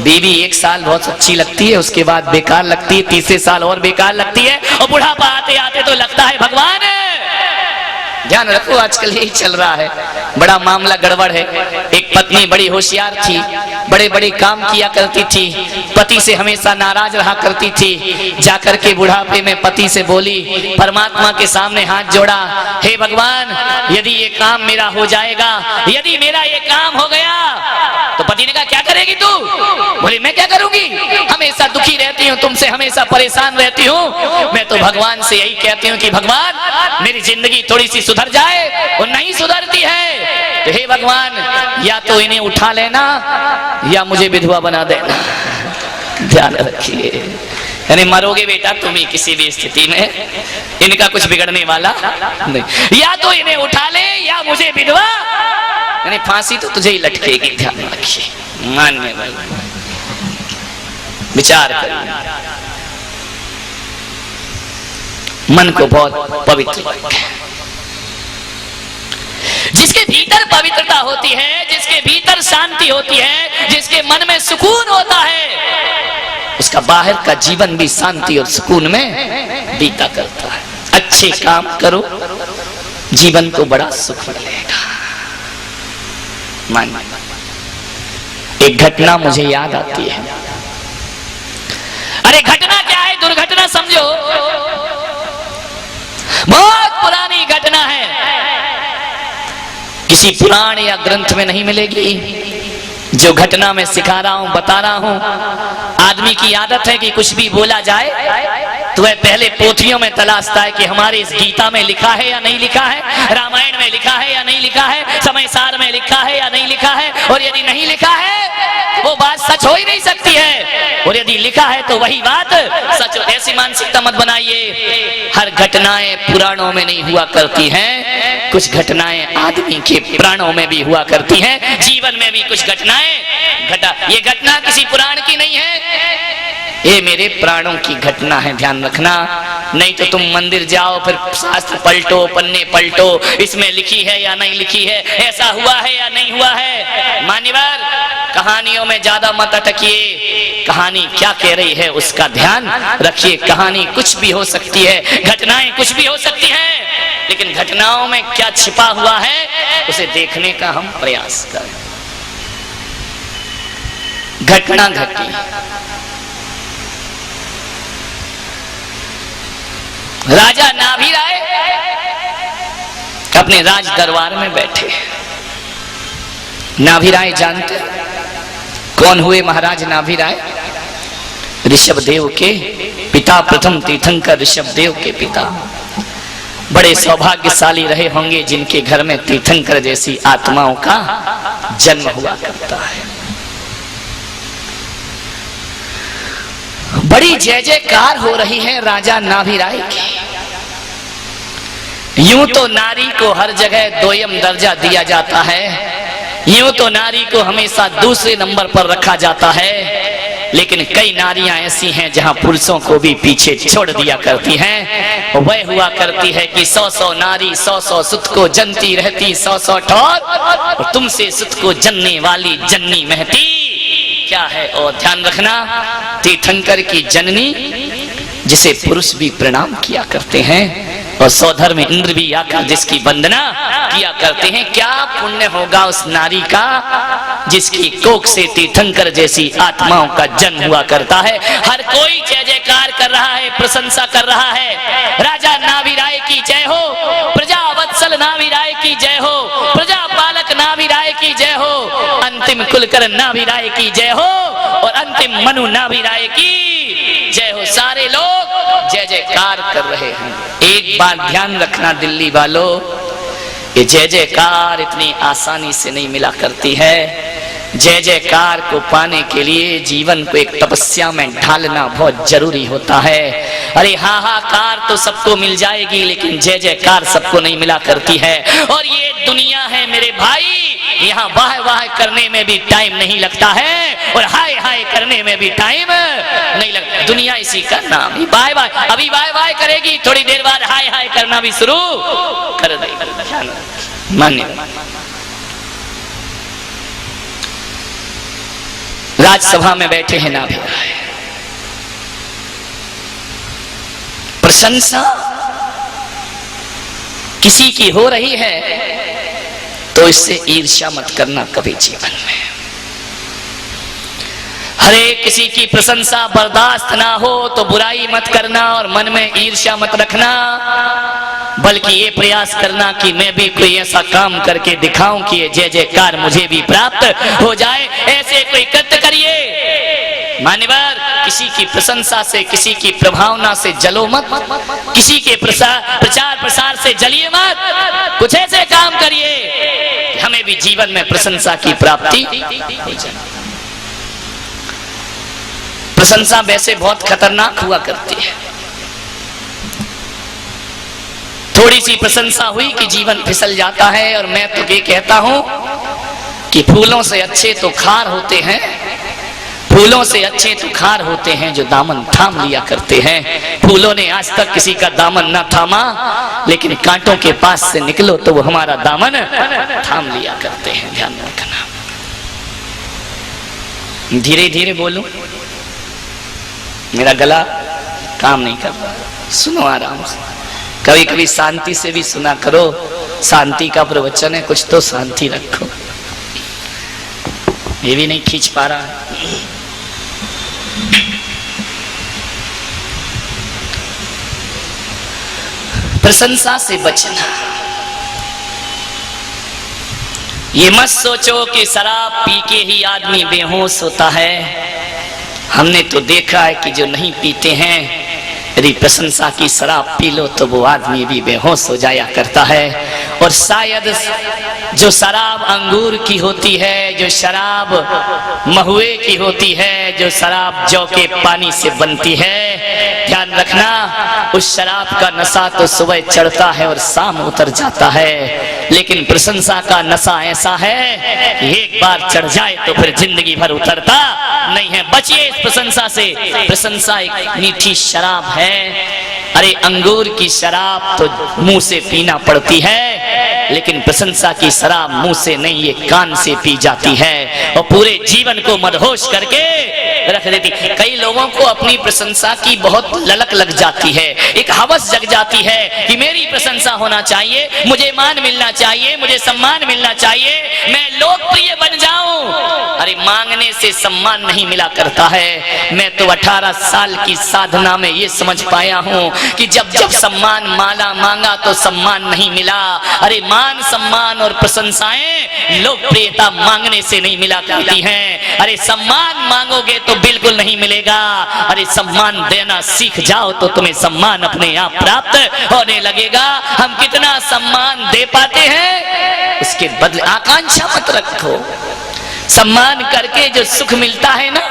बीवी 1 साल बहुत अच्छी लगती है, उसके बाद बेकार लगती है, तीसरे साल और बेकार लगती है, और बुढ़ापा आते आते तो लगता है भगवान। ध्यान रखो, आजकल यही चल रहा है, बड़ा मामला गड़बड़ है। एक पत्नी बड़ी होशियार थी, बड़े बड़े काम किया करती थी, पति से हमेशा नाराज रहा करती थी। जाकर के बुढ़ापे में पति से बोली, परमात्मा के सामने हाथ जोड़ा, हे भगवान यदि ये काम मेरा हो जाएगा, यदि मेरा ये काम हो गया तो पति ने कहा क्या करेगी तू? बोली मैं क्या करूंगी, हमेशा दुखी रहती हूँ, तुमसे हमेशा परेशान रहती हूँ। मैं तो भगवान से यही कहती हूँ कि भगवान मेरी जिंदगी थोड़ी सी सुधर जाए, और नहीं सुधरती है तो हे भगवान या तो इन्हें उठा लेना या मुझे विधवा बना देना। ध्यान रखिए, यानी मरोगे बेटा तुम ही किसी भी स्थिति में, इनका कुछ बिगड़ने वाला नहीं। या तो इन्हें उठा ले या मुझे विधवा, यानी फांसी तो तुझे ही लटकेगी। ध्यान रखिए, मान्य भाई, विचार करिए, मन को बहुत पवित्र, जिसके भीतर पवित्रता होती है, जिसके भीतर शांति होती है, जिसके मन में सुकून होता है, उसका बाहर का जीवन भी शांति और सुकून में बीता करता है। अच्छे काम करो, जीवन को बड़ा सुख मिलेगा। मान, एक घटना मुझे याद आती है। अरे घटना क्या है, दुर्घटना समझो, बहुत पुरानी घटना है, किसी पुराण या ग्रंथ में नहीं मिलेगी। जो घटना मैं सिखा रहा हूं, बता रहा हूं, आदमी की आदत है कि कुछ भी बोला जाए तो वह पहले पोथियों में तलाशता है कि हमारे इस गीता में लिखा है या नहीं लिखा है, रामायण में लिखा है या नहीं लिखा है, समय सार में लिखा है या नहीं लिखा है, और यदि नहीं लिखा है वो बात सच हो ही नहीं सकती है, और यदि लिखा है तो वही बात सच हो। ऐसी मानसिकता मत बनाइए। हर घटनाएं पुराणों में नहीं हुआ करती हैं, कुछ घटनाएं आदमी के प्राणों में भी हुआ करती हैं, जीवन में भी कुछ घटनाएं घटा। ये घटना किसी पुराण की नहीं है, ये मेरे प्राणों की घटना है, ध्यान रखना। नहीं तो तुम मंदिर जाओ, फिर शास्त्र पलटो, पन्ने पलटो, इसमें लिखी है या नहीं लिखी है, ऐसा हुआ है या नहीं हुआ है। मान्यवर, कहानियों में ज्यादा मत अटकिए, कहानी क्या कह रही है उसका ध्यान रखिए। कहानी कुछ भी हो सकती है, घटनाएं कुछ भी हो सकती हैं, लेकिन घटनाओं में क्या छिपा हुआ है उसे देखने का हम प्रयास करें। घटना घटी, राजा नाभिराय अपने राज दरबार में बैठे। नाभिराय जानते कौन हुए महाराज नाभिराय? ऋषभदेव के पिता, प्रथम तीर्थंकर ऋषभदेव के पिता। बड़े सौभाग्यशाली रहे होंगे जिनके घर में तीर्थंकर जैसी आत्माओं का जन्म हुआ करता है। बड़ी जय जयकार हो रही है राजा नाभिराय की। यूं तो नारी को हर जगह दोयम दर्जा दिया जाता है, यूं तो नारी को हमेशा दूसरे नंबर पर रखा जाता है, लेकिन कई नारियां ऐसी हैं जहां पुरुषों को भी पीछे छोड़ दिया करती हैं। वह हुआ करती है कि 100 नारी 100 सुत को जनती रहती, 100 ठौर, और तुमसे सुत को जनने वाली जन्नी महती क्या है। और ध्यान रखना, तीर्थंकर की जननी जिसे पुरुष भी प्रणाम किया करते हैं, और सौधर्म इंद्र भी आकर जिसकी वंदना किया करते हैं। क्या पुण्य होगा उस नारी का जिसकी कोख से तीर्थंकर जैसी आत्माओं का जन्म हुआ करता है। हर कोई जय जयकार कर रहा है, प्रशंसा कर रहा है। राजा नाभिराय की जय हो, प्रजा वत्सल नाभिराय की जय हो, प्रजा पालक नाभिराय की जय हो, अंतिम कुलकर नाभिराय की जय हो, और अंतिम मनु नाभिराय की जय हो। सारे लोग जय जयकार कर रहे हैं। एक बात ध्यान रखना दिल्ली वालों, ये जय जयकार इतनी आसानी से नहीं मिला करती है। जय जयकार को पाने के लिए जीवन को एक तपस्या में ढालना बहुत जरूरी होता है। अरे हाहाकार तो सबको मिल जाएगी, लेकिन जय जयकार सबको नहीं मिला करती है। और ये दुनिया है मेरे भाई, यहाँ वाह वाह करने में भी टाइम नहीं लगता है, और हाय हाय करने में भी टाइम नहीं लगता। दुनिया इसी का नाम ही बाय बाय, अभी बाय बाय करेगी, थोड़ी देर बाद हाय हाय करना भी शुरू कर देगी। मान्य राजसभा में बैठे हैं नाभिराय, प्रशंसा किसी की हो रही है तो इससे ईर्ष्या मत करना कभी जीवन में। हरे किसी की प्रशंसा बर्दाश्त ना हो तो बुराई मत करना और मन में ईर्ष्या मत रखना, बल्कि ये प्रयास करना कि मैं भी कोई ऐसा काम करके दिखाऊं कि ये जय जयकार मुझे भी प्राप्त हो जाए। ऐसे कोई कृत्य करिए। मान्यवर, किसी की प्रशंसा से, किसी की प्रभावना से जलो मत, किसी के प्रचार प्रसार से जलिए मत। कुछ ऐसे काम करिए हमें भी जीवन में प्रशंसा की प्राप्ति हो जाए। प्रशंसा वैसे बहुत खतरनाक हुआ करती है। थोड़ी सी प्रशंसा हुई कि जीवन फिसल जाता है। और मैं तो ये कहता हूं कि फूलों से अच्छे तो खार होते हैं, फूलों से अच्छे तो खार होते हैं जो दामन थाम लिया करते हैं। फूलों ने आज तक किसी का दामन न थामा, लेकिन कांटों के पास से निकलो तो वो हमारा दामन थाम लिया करते हैं। ध्यान रखना। धीरे धीरे बोलूं, मेरा गला काम नहीं कर रहा, सुनो आराम से। कभी कभी शांति से भी सुना करो, शांति का प्रवचन है, कुछ तो शांति रखो। ये भी नहीं खींच पा रहा है। प्रशंसा से बचना। ये मत सोचो कि शराब पी के ही आदमी बेहोश होता है। हमने तो देखा है कि जो नहीं पीते हैं, यदि प्रशंसा की शराब पी लो तो वो आदमी भी बेहोश हो जाया करता है। और शायद जो शराब अंगूर की होती है, जो शराब महुए की होती है, जो शराब जौ के पानी से बनती है, ध्यान रखना, उस शराब का नशा तो सुबह चढ़ता है और शाम उतर जाता है। लेकिन प्रशंसा का नशा ऐसा है कि एक बार चढ़ जाए तो फिर जिंदगी भर उतरता नहीं है। बचिए इस प्रशंसा से। प्रशंसा एक मीठी शराब है। अरे अंगूर की शराब तो मुंह से पीना पड़ती है, लेकिन प्रशंसा की शराब मुंह से नहीं, ये कान से पी जाती है और पूरे जीवन को मदहोश करके रख देती। कई लोगों को अपनी प्रशंसा की बहुत ललक लग जाती है, एक हवस जग जाती है कि मेरी प्रशंसा होना चाहिए, मुझे मान मिलना चाहिए, मुझे सम्मान मिलना चाहिए, मैं लोकप्रिय बन जाऊं। अरे मांगने से सम्मान नहीं मिला करता है। मैं तो 18 साल की साधना में ये समझ पाया हूं कि जब जब सम्मान मांगा तो सम्मान नहीं मिला। अरे मान सम्मान और प्रशंसाएं लोकप्रियता मांगने से नहीं मिला करती हैं। अरे सम्मान मांगोगे तो बिल्कुल नहीं मिलेगा। अरे सम्मान देना सीख जाओ तो तुम्हें सम्मान अपने आप प्राप्त होने लगेगा। हम कितना सम्मान दे पाते हैं उसके बदले आकांक्षा मत रखो। सम्मान करके जो सुख मिलता है ना,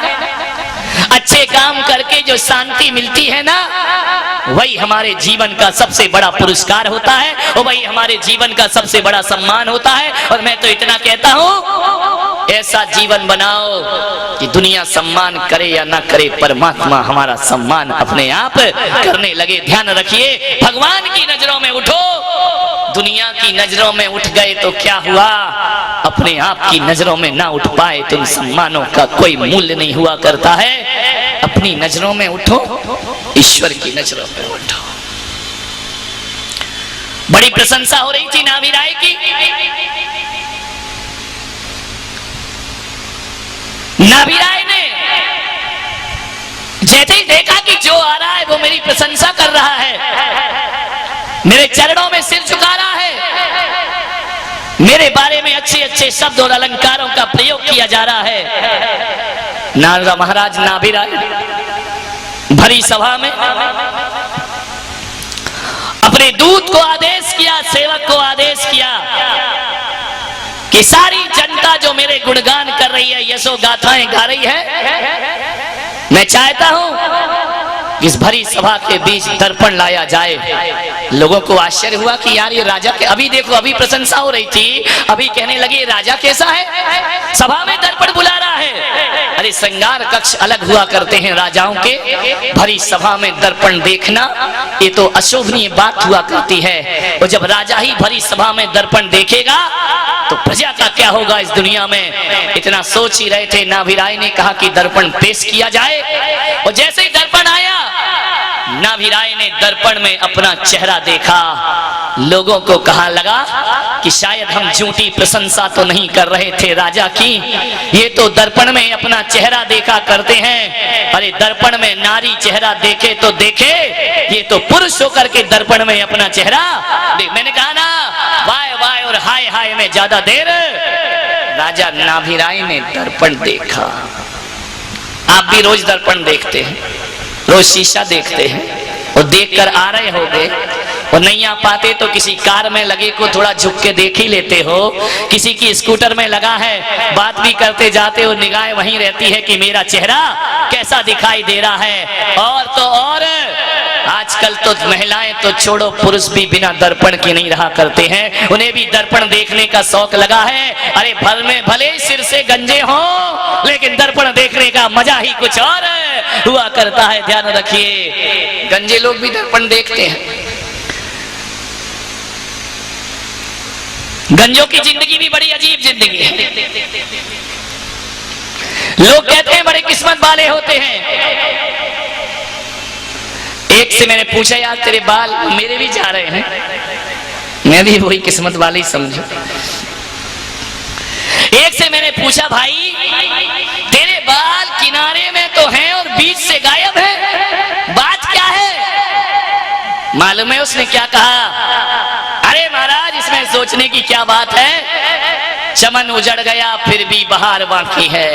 अच्छे काम करके जो शांति मिलती है ना, वही हमारे जीवन का सबसे बड़ा पुरस्कार होता है और वही हमारे जीवन का सबसे बड़ा सम्मान होता है। और मैं तो इतना कहता हूं, ऐसा जीवन बनाओ कि दुनिया सम्मान करे या ना करे, परमात्मा हमारा सम्मान अपने आप करने लगे। ध्यान रखिए, भगवान की नजरों में उठो। दुनिया की नजरों में उठ गए तो क्या हुआ, अपने आप की नजरों में ना उठ पाए तो इन सम्मानों का कोई मूल्य नहीं हुआ करता है। अपनी नजरों में उठो, ईश्वर की नजरों में उठो। बड़ी प्रशंसा हो रही थी नाभिराय की। नाभिराय ने जैसे ही देखा कि जो आ रहा है वो मेरी प्रशंसा कर रहा है, मेरे चरणों में सिर झुका रहा है, मेरे बारे में अच्छे अच्छे शब्द और अलंकारों का प्रयोग किया जा रहा है। नारद महाराज नाभिराय भरी सभा में अपने दूत को आदेश किया, सेवक को आदेश किया कि सारी जनता जो मेरे गुणगान कर रही है, यशो गाथाएं गा रही है, मैं चाहता हूं इस भरी सभा के बीच दर्पण लाया जाए। लोगों को आश्चर्य हुआ कि यार ये राजा के, अभी देखो अभी प्रशंसा हो रही थी, अभी कहने लगे राजा कैसा है, सभा में दर्पण बुला रहा है। अरे श्रृंगार कक्ष अलग हुआ करते हैं राजाओं के, भरी सभा में दर्पण देखना ये तो अशोभनीय बात हुआ करती है। और जब राजा ही भरी सभा में दर्पण देखेगा तो प्रजा का क्या होगा इस दुनिया में। इतना सोच ही रहे थे, नाभि राय ने कहा कि दर्पण पेश किया जाए। और जैसे ही दर्पण आया, नाभि राय ने दर्पण में अपना चेहरा देखा। लोगों को कहा लगा कि शायद हम झूठी प्रशंसा तो नहीं कर रहे थे राजा की, ये तो दर्पण में अपना चेहरा देखा करते हैं। अरे दर्पण में नारी चेहरा देखे तो देखे, ये तो पुरुष होकर के दर्पण में अपना चेहरा मैंने कहा ना, वाय वाय और हाय हाय में ज्यादा देर। राजा नाभि राय ने दर्पण देखा। आप भी रोज दर्पण देखते हैं, रोज शीशा देखते हैं, और देखकर आ रहे होंगे, और नहीं आ पाते तो किसी कार में लगे को थोड़ा झुक के देख ही लेते हो। किसी की स्कूटर में लगा है, बात भी करते जाते हो, निगाहें वहीं रहती है कि मेरा चेहरा कैसा दिखाई दे रहा है। और तो और आजकल तो महिलाएं तो छोड़ो, पुरुष भी बिना दर्पण के नहीं रहा करते हैं, उन्हें भी दर्पण देखने का शौक लगा है। अरे भर में भले सिर से गंजे हो, लेकिन दर्पण देखने का मजा ही कुछ और हुआ करता है। ध्यान रखिए, गंजे लोग भी दर्पण देखते हैं। गंजों की जिंदगी भी बड़ी अजीब जिंदगी है। लोग कहते हैं बड़े किस्मत वाले होते हैं। एक से मैंने पूछा, यार तेरे बाल, मेरे भी जा रहे हैं, मैं भी वही किस्मत वाले ही समझू। एक से मैंने पूछा, भाई तेरे बाल किनारे में तो हैं और बीच से गायब है, बात क्या है? मालूम है उसने क्या कहा? अरे महाराज, इसमें सोचने की क्या बात है, चमन उजड़ गया फिर भी बहार बाकी है,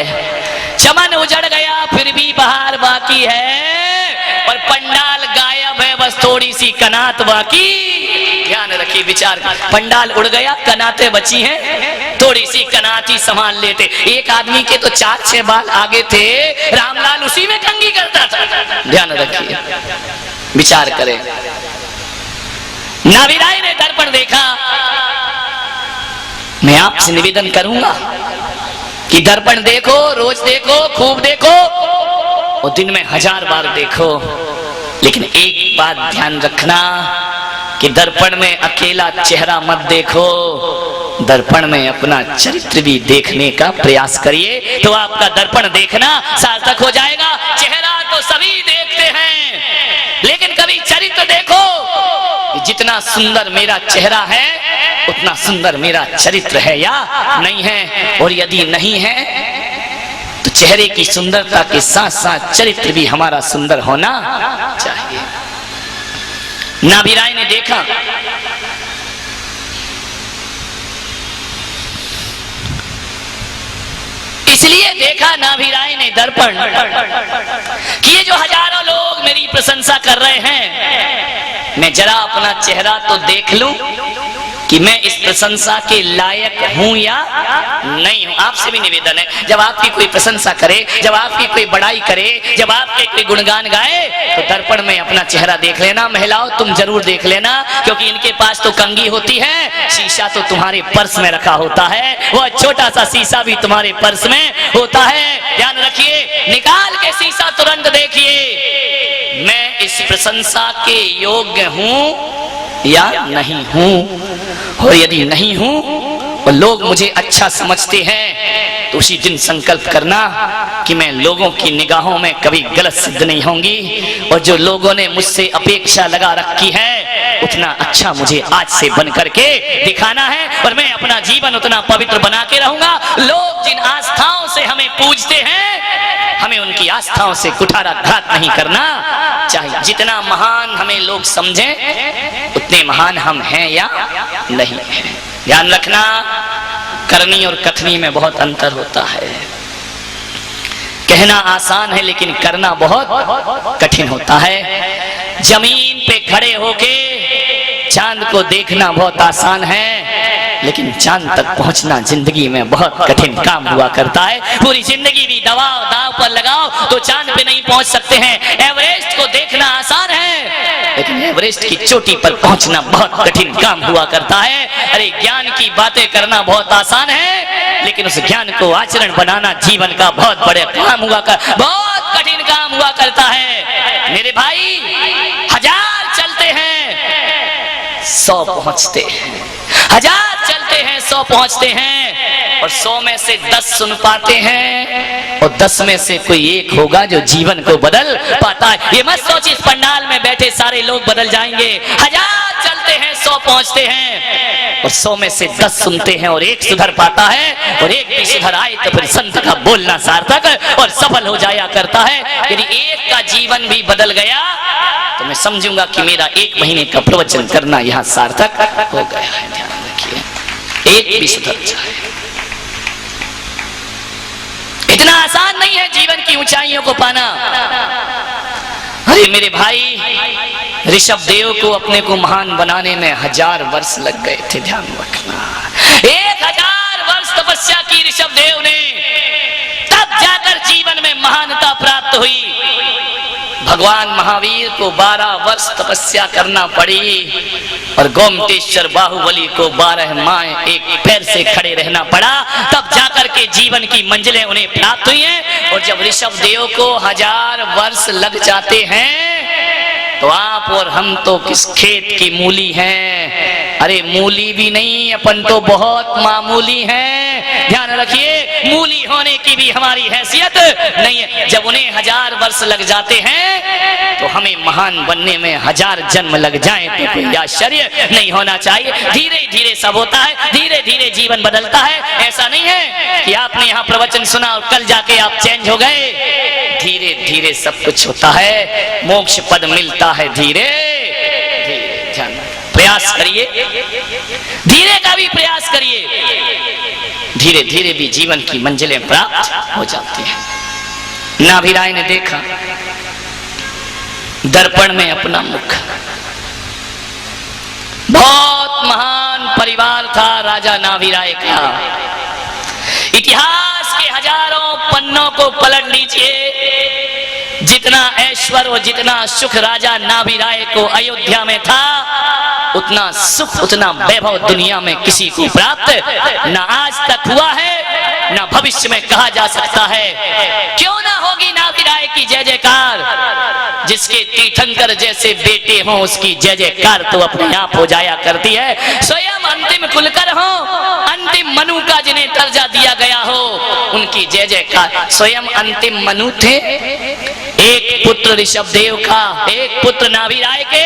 चमन उजड़ गया फिर भी बहार बाकी है, और पंडाल गायब है बस थोड़ी सी कनात बाकी। ध्यान रखिए, विचार, पंडाल उड़ गया, कनाते बची हैं, थोड़ी सी कनात ही संभाल लेते। एक आदमी के तो 4-6 बाल आगे थे, रामलाल उसी में कंघी करता था। ध्यान रखिए, विचार करें। नाभि राय ने दर्पण देखा। मैं आपसे निवेदन करूंगा कि दर्पण देखो, रोज देखो, खूब देखो, और दिन में 1000 बार देखो, लेकिन एक बात ध्यान रखना कि दर्पण में अकेला चेहरा मत देखो, दर्पण में अपना चरित्र भी देखने का प्रयास करिए, तो आपका दर्पण देखना सार्थक हो जाएगा। चेहरा तो सभी देखते हैं, लेकिन कभी चरित्र देखो। जितना सुंदर मेरा चेहरा है, उतना सुंदर मेरा चरित्र है या नहीं है, और यदि नहीं है तो चेहरे की सुंदरता के साथ साथ चरित्र भी हमारा सुंदर होना चाहिए। नाभि राय ने देखा, इसलिए देखा नाभि राय ने दर्पण कि ये जो हजारों लोग मेरी प्रशंसा कर रहे हैं, मैं जरा अपना चेहरा तो देख लूं कि मैं इस प्रशंसा के लायक हूं या नहीं हूं। आपसे भी निवेदन है, जब आपकी कोई प्रशंसा करे, जब आपकी कोई बड़ाई करे, जब आपके कोई गुणगान गाए, तो दर्पण में अपना चेहरा देख लेना। महिलाओं तुम जरूर देख लेना, क्योंकि इनके पास तो कंघी होती है, शीशा तो तुम्हारे पर्स में रखा होता है, वह छोटा सा शीशा भी तुम्हारे पर्स में होता है। ध्यान रखिए, निकाल के शीशा तुरंत देखिए, मैं इस प्रशंसा के योग्य हूं या नहीं हूं। और यदि नहीं हूं और लोग मुझे अच्छा समझते हैं, तो उसी दिन संकल्प करना कि मैं लोगों की निगाहों में कभी गलत सिद्ध नहीं होंगी, और जो लोगों ने मुझसे अपेक्षा लगा रखी है, उतना अच्छा मुझे आज से बन करके दिखाना है, और मैं अपना जीवन उतना पवित्र बना के रहूंगा। लोग जिन आस्थाओं से हमें पूजते हैं, हमें उनकी आस्थाओं से कुठाराघात नहीं करना चाहिए। जितना महान हमें लोग समझें, उतने महान हम हैं या नहीं हैं। ध्यान रखना, करनी और कथनी में बहुत अंतर होता है। कहना आसान है, लेकिन करना बहुत कठिन होता है। जमीन पे खड़े होके चांद को देखना बहुत आसान है, लेकिन चांद तक पहुंचना जिंदगी में बहुत कठिन काम हुआ करता है। पूरी जिंदगी भी दबाव दाव पर लगाओ तो चांद पे नहीं पहुंच सकते हैं। एवरेस्ट को देखना आसान है, लेकिन एवरेस्ट की चोटी पर पहुंचना बहुत कठिन काम हुआ करता है। अरे ज्ञान की बातें करना बहुत आसान है, लेकिन उस ज्ञान को आचरण बनाना जीवन का बहुत बड़े काम हुआ बहुत कठिन काम हुआ करता है। मेरे भाई, 1000 चलते हैं, 100 पहुंचते हैं, 1000 चलते हैं 100 पहुंचते हैं, और 100 में से 10 सुन पाते हैं, और 10 में से कोई एक होगा जो जीवन को बदल पाता है। ये मत सोच इस पंडाल में बैठे सारे लोग बदल जाएंगे। 1000 चलते हैं 100 पहुंचते हैं, और 100 में से 10 सुनते हैं और एक सुधर पाता है, और एक भी सुधर आए तो फिर संत का बोलना सार्थक और सफल हो जाया करता है। यदि एक का जीवन भी बदल गया तो मैं समझूंगा कि मेरा 1 महीने का प्रवचन करना यहां सार्थक हो गया है। ध्यान रखिए, एक भी सुधर जाए। इतना आसान नहीं है जीवन की ऊंचाइयों को पाना। अरे मेरे भाई, ऋषभ देव को अपने को महान बनाने में 1000 वर्ष लग गए थे। ध्यान रखना, 1000 वर्ष तपस्या की ऋषभ देव ने, तब जाकर जीवन में महानता प्राप्त हुई। भगवान महावीर को 12 वर्ष तपस्या करना पड़ी, और गोमतेश्वर बाहुबली को 12 माह एक पैर से खड़े रहना पड़ा, तब जाकर के जीवन की मंजिलें उन्हें प्राप्त हुई हैं। और जब ऋषभ देव को 1000 वर्ष लग जाते हैं तो आप और हम तो किस खेत की मूली हैं। अरे मूली भी नहीं, अपन तो बहुत मामूली हैं। ध्यान रखिए, मूली होने की भी हमारी हैसियत नहीं है। जब उन्हें 1000 वर्ष लग जाते हैं तो हमें महान बनने में 1000 जन्म लग जाएं तो कोई आश्चर्य नहीं होना चाहिए। धीरे धीरे सब होता है, धीरे धीरे जीवन बदलता है। ऐसा नहीं है कि आपने यहाँ प्रवचन सुना और कल जाके आप चेंज हो गए। धीरे धीरे सब कुछ होता है, मोक्ष पद मिलता है धीरे धीरे। ध्यान, प्रयास करिए, धीरे का भी प्रयास करिए, धीरे धीरे भी जीवन की मंजिलें प्राप्त हो जाती हैं। नाभिराय ने देखा दर्पण में अपना मुख। बहुत महान परिवार था राजा नाभिराय का। इतिहास के हजारों पन्नों को पलट लीजिए, जितना ऐश्वर्य और जितना सुख राजा नाभिराय को अयोध्या में था, उतना सुख उतना वैभव दुनिया में किसी को प्राप्त न आज तक हुआ है, न भविष्य में कहा जा सकता है। क्यों ना होगी नाभिराय की जय जयकार। जिसके तीर्थंकर जैसे बेटे हों उसकी जय जयकार तो अपने आप हो जाया करती है। स्वयं अंतिम कुलकर हो, अंतिम मनु का जिन्हें दर्जा दिया गया हो, उनकी जय जयकार। स्वयं अंतिम मनु थे, एक पुत्र ऋषभ देव का, एक पुत्र नाभिराय के,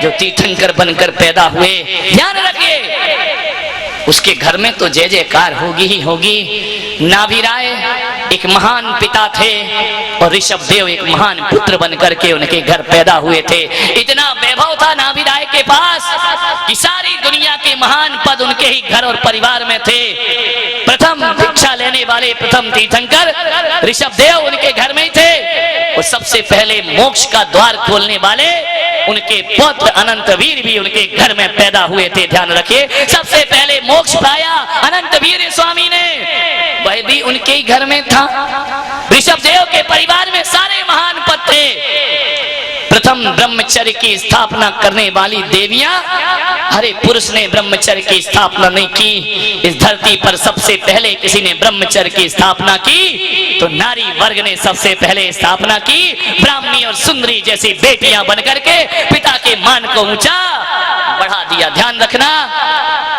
जो तीर्थंकर बनकर पैदा हुए। ध्यान रखिए, उसके घर में तो जय जयकार होगी ही होगी। नाभिराय एक महान पिता थे और ऋषभ देव एक महान पुत्र बनकर के उनके घर पैदा हुए थे। इतना वैभव था नाभिराय के पास कि सारी दुनिया के महान पद उनके ही घर और परिवार में थे। प्रथम भिक्षा लेने वाले प्रथम तीर्थंकर ऋषभ देव उनके घर में ही थे, और सबसे पहले मोक्ष का द्वार खोलने वाले उनके पुत्र अनंत वीर भी उनके घर में पैदा हुए थे। ध्यान रखिए, सबसे पहले मोक्ष पाया अनंत वीर स्वामी ने, वह भी उनके ही घर में था। ऋषभ देव के परिवार में सारे महान पद थे। प्रथम ब्रह्मचर्य की स्थापना करने वाली देवियां, हरे पुरुष ने ब्रह्मचर्य की स्थापना नहीं की। इस धरती पर सबसे पहले किसी ने ब्रह्मचर्य की स्थापना की तो नारी वर्ग ने सबसे पहले स्थापना की। ब्राह्मी और सुंदरी जैसी बेटियां बनकर के पिता के मान को ऊंचा बढ़ा दिया। ध्यान रखना,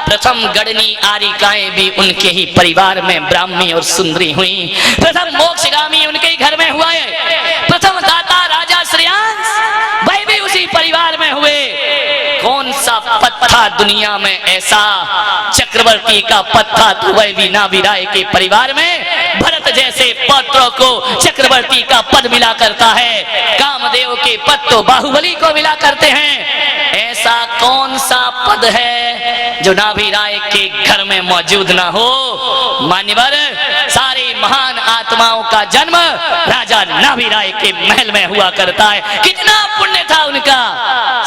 प्रथम गणनी आरिकाएं भी उनके ही परिवार में ब्राह्मी और सुंदरी हुई। प्रथम मोक्षगामी उनके ही घर में हुआ है। प्रथम दाता राजा श्रेयांश वह भी उसी परिवार में हुए। कौन सा पद था दुनिया में ऐसा, चक्रवर्ती का पद था तो वह भी नाभिराय के परिवार में। भरत जैसे पुत्रों को चक्रवर्ती का पद मिला करता है, कामदेव के पद तो बाहुबली को मिला करते हैं। ऐसा कौन सा पद है जो नाभिराय के घर में मौजूद ना हो। मान्यवर, सारे महान आत्माओं का जन्म राजा नाभिराय के महल में हुआ करता है। कितना पुण्य था उनका।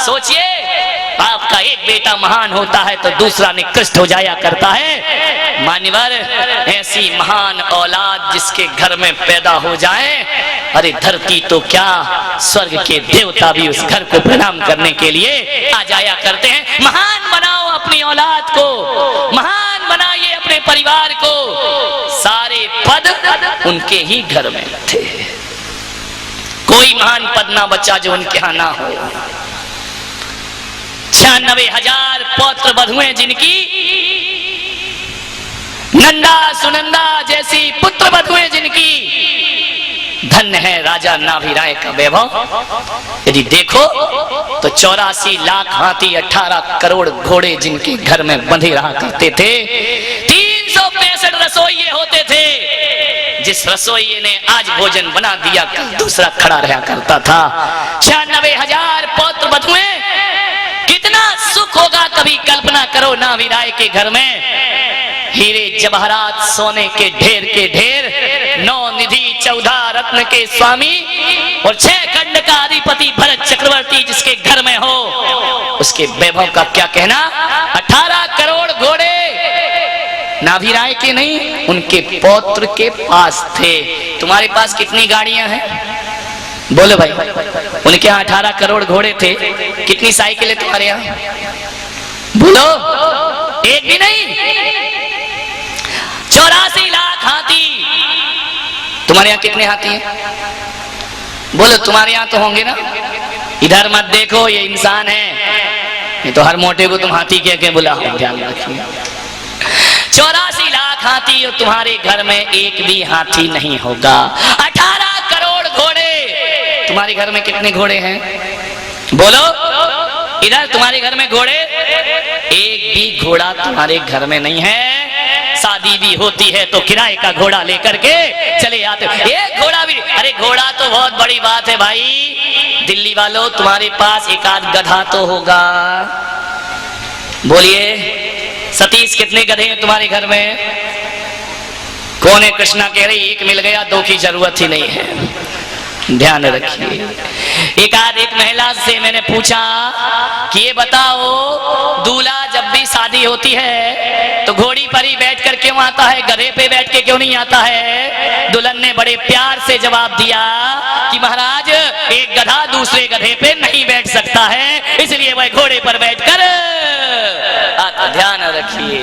सोचिए, आपका एक बेटा महान होता है तो दूसरा निकृष्ट हो जाया करता है। मान्यवर, ऐसी महान औलाद जिसके घर में पैदा हो जाए, अरे धरती तो क्या स्वर्ग के देवता भी उस घर को प्रणाम करने के लिए आ जाया करते हैं। महान बनाओ अपनी औलाद को, महान बनाइए अपने परिवार को। सारे पद उनके ही घर में थे, कोई महान पद ना बचा जो उनके यहाँ ना हो। 96,000 पौत्र बधुएं जिनकी, नंदा सुनंदा जैसी पुत्र बधुएं जिनकी, धन्य है राजा नाभि राय का वैभव। यदि देखो तो 84 लाख हाथी, 18 करोड़ घोड़े जिनके घर में बंधे रहा करते थे। 365 रसोइये होते थे। जिस रसोइये ने आज भोजन बना दिया, कल दूसरा खड़ा रहा करता था। 96,000 पौत्र बधुएं, कितना सुख होगा, कभी कल्पना करो नाभि राय के घर में। हीरे जवाहरात सोने के ढेर, 9 निधि 14 रत्न के स्वामी और 6 खंड का अधिपति भरत चक्रवर्ती जिसके घर में हो, उसके वैभव का क्या कहना। 18 करोड़ घोड़े नाभि राय के नहीं, उनके पौत्र के पास थे। तुम्हारे पास कितनी गाड़ियां हैं? बोलो भाई। उनके यहाँ 18 करोड़ घोड़े थे। कितनी साइकिलें तुम्हारे यहाँ? बोलो। एक भी नहीं। 84 लाख हाथी। तुम्हारे यहाँ कितने हाथी हैं? बोलो। तुम्हारे यहाँ तो होंगे ना। इधर मत देखो, ये इंसान है, ये तो हर मोटे को तुम हाथी कह के बुलाओ। ध्यान रखिए। 84 लाख हाथी और तुम्हारे घर में एक भी हाथी नहीं होगा। 18 करोड़ घोड़े। तुम्हारे घर में कितने घोड़े हैं? बोलो। इधर तुम्हारे घर में घोड़े, एक भी घोड़ा तुम्हारे घर में नहीं है। शादी भी होती है तो किराए का घोड़ा लेकर के चले आते। एक घोड़ा भी। अरे घोड़ा तो बहुत बड़ी बात है भाई। दिल्ली वालों, तुम्हारे पास एक आध गधा तो होगा। बोलिए सतीश, कितने गधे हैं तुम्हारे घर में? कौन है? कृष्णा कह रही एक मिल गया, 2 की जरूरत ही नहीं है। ध्यान रखिए। एक महिला से मैंने पूछा कि ये बताओ, दूल्हा जब भी शादी होती है तो घोड़ी पर ही बैठ कर क्यों आता है, गधे पे बैठ के क्यों नहीं आता है? दुल्हन ने बड़े प्यार से जवाब दिया कि महाराज, एक गधा दूसरे गधे पे नहीं बैठ सकता है, इसलिए वह घोड़े पर बैठकर आता। ध्यान रखिए।